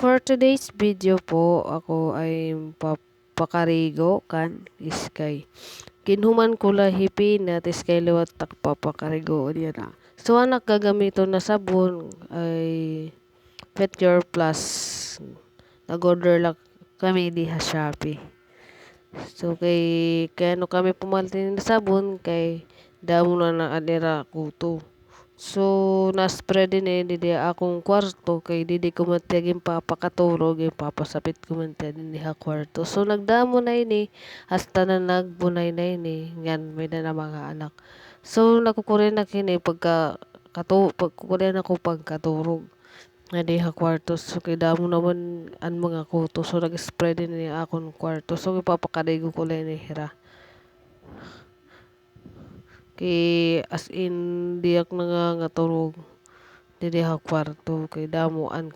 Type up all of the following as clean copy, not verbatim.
For today's video po, ako ay papakarigo kan iskay. Kinhuman ko lahipin at iskay liwat tak papakarigo niya na. So, anak gagamito na sabon ay Petcure Plus. Nag-order lang kami di sa Shopee. So, kaya no kami pumaltin na sabon kay damo na anira kuto. So, na-spread din didi akong kwarto kay didi ko man tiyaging papakatulog yung papasapit ko man din ha kwarto. So, nagdamo na ini hasta na nagbunay na ini yan may na mga anak. So, nakukurin na kini pagkukurin ako pagkaturog nga di ha kwarto. So, kay damo naman ang mga kuto. So, nag-spread din ni akong kwarto. So, ipapakadigo ko lang ni hira. Kay as in diak nangangaturog didi ha kwarto kay damo an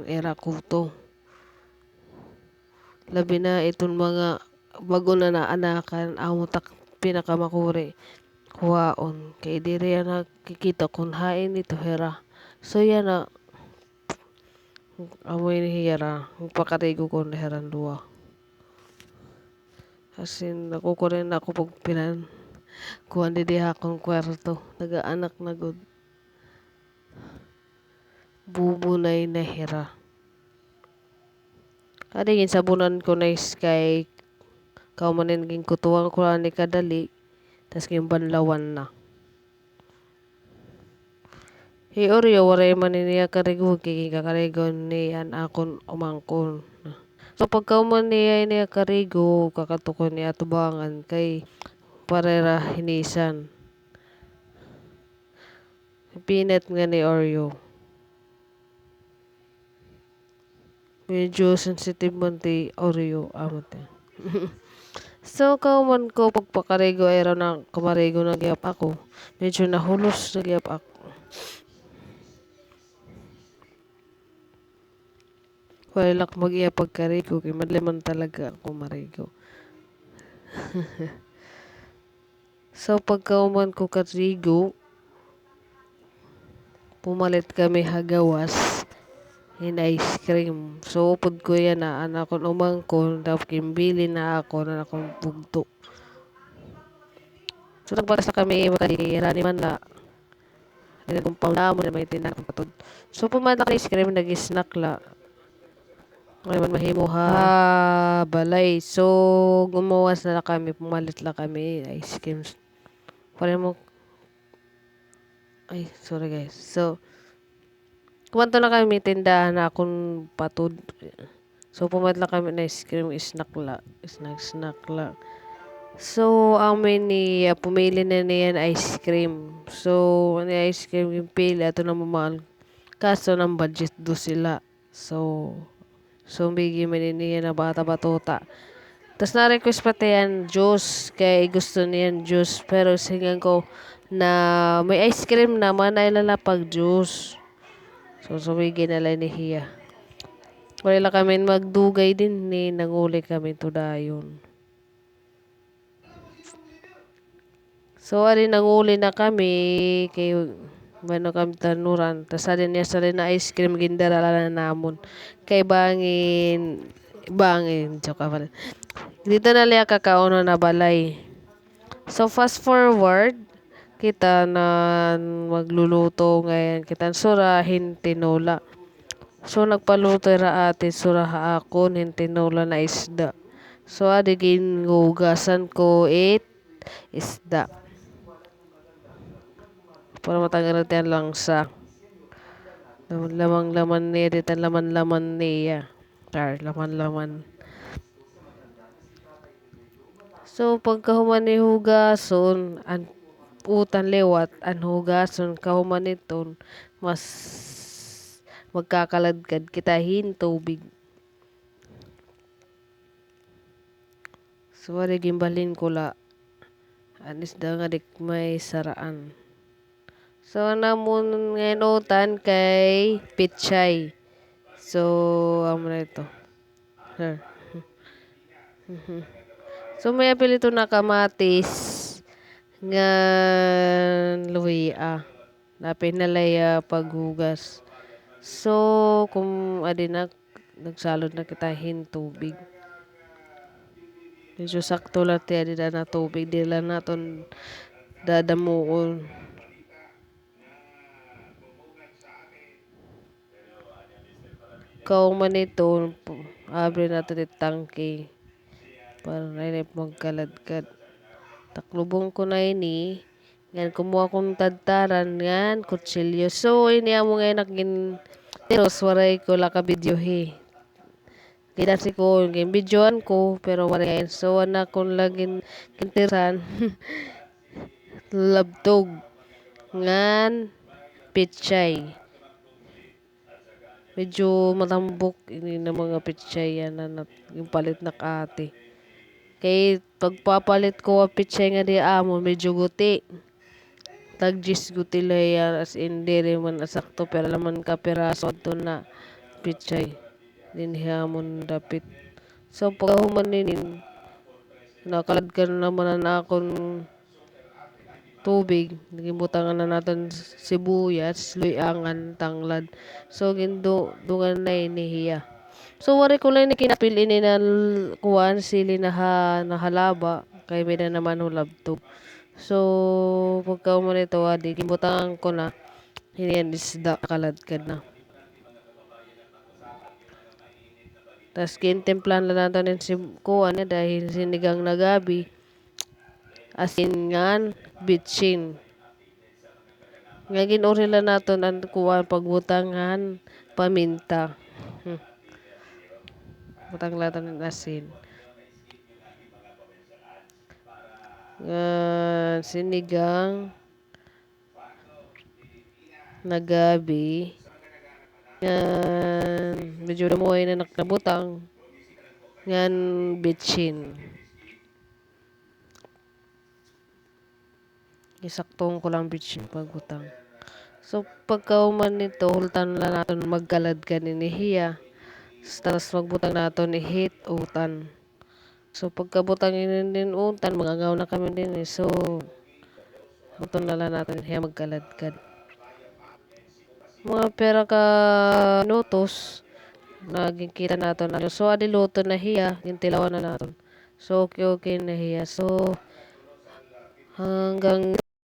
era kuto. Labi na itong mga bago na naanakan amutak pinakamakuri kuwaon kay diri nakikita kung hain ito hera. So yan na amoy ni hera pakarigo ko na heran duwa. As in nakukurin ako pag kuhan di akong kwarto. Nagaanak na good. Bubunay na hira. Kadingin sabunan ko na iskay kaumanin ging kutuwang ko ni kadali. Tas ging banlawan na. Oreo waray man niya karigo kakarigo niyan akon umangkon. So pagkauman niya karigo kakatukon niya tubangan kay parera hinisan. Pinat nga ni Oreo. Medyo sensitive man ti Oreo amot. So kauman ko pagpakarigo ay raw na kamarigo nagyap ako. Medyo nahulos nagyap ako. Walak mag-iya pagkarigo kay madleman talaga ako marigo. So pagkauman ko karigo pumalit kami hagawas in ice cream. So upod ko yan na anak ko umangkon daw kimbili na ako na akong pugto. So nagbatas na kami makahira ni man na nagkumpaw na mo na may tinang patod. So pumalit na ice cream nag-snack la. Ngayon mahimo ha balay. So gumawas na kami pumalit la kami ice cream. Pare mo ay sorry guys. So kumanto na kami tindahan na akong patod. So pumalit la kami na ice cream snack la. So amin ni pumili na niyan ice cream. So ni ice cream yung pili ato na mamahal. Kaso ng budget do sila. So bigi man niya na bata batuta. Tapos na-request pati yan juice. Kaya gusto niyan juice. Pero singan ko na may ice cream naman ay lalapag juice. So sumigi na lang ni Hiya. Wala kami magdugay din ni nanguli kami to dayon. So ari nanguli na kami kay mano kami tanuran. Tas alin niya sa na ice cream gindarala na namon. Kay bangin joke pa. Dito na liya kakauno na balay. So fast forward kita na magluluto ngayon. Kita surahin tinola. So nagpaluto ra ate suraha ako nin tinola na isda. So adigin hugasan ko isda. Para matanggal natin lang sa laman niya dito laman niya. Laman. So pagkahuman ni hugason an utan lewat an hugason kahuman iton mas magkakaladkad kita hin tubig. So gimbalin ko la anis da nga dik may saraan. So namun ngayon utan kay pichay. So amo na ito. So may apelito na kamatis nga luya. Napin nalaya paghugas. So, kung adi na, nagsalod na kita hin tubig. Medyo sakto lang ti adi na tubig. Di lang naton dadamuon. Kung man ito, abre natin yung tangke. Para na yun magkaladkad. Taklubong ko na ini. Yan, kumuha kong tadtaran. Yan, kutsilyo. So, ini amo ngayon nakin tiros. Waray ko laka videohi. Kita si ko, yung videoan ko. Pero waray. So, anak kong lagin kintiran. Labtog. Ngan, pichay. Medyo matambok ini na mga pichay yan na yung palit na kaati. Kay pagpapalit ko ang pichay nga di amo, medyo guti. Tagjis guti lang as in di rin man asakto pero laman ka peraso to na pichay. Dinhiamon dapit. So pagkahuman ninin, nakaladkan naman na akong tubig. Nagibutangan na natin sibuyas, luyangan, tanglad. So gindugan na inihiya. So wari ko lang ni kinapil ini na kuwan sili na nahalaba kay may na naman hulabto. So pagka mo nito adi gibutangan ko na hiniyan isda kaladkad na. Tas kintimplan lang natin si kuwan niya dahil sinigang na gabi. Asin ngan bitchin. Nga ginuri lang natin ang kuwan pagbutangan paminta. Butang natin ng asin. Sinigang na gabi. Medyo damuhay na nakabutang. Ngan bitchin. Isaktong ko lang bitchin pagbutang. So pagkauman nito, hultan lang natin magkalad ka niya. Tapos magbutang natin ihit utan. So pagkabutang din utan, magangaw na kami din eh. So hultan na lang natin hiya magkaladkad. Mga pera ka nutos, naging kita natin. So adi luto na hiya, gintilawan na natin. So okay na hiya. So hanggang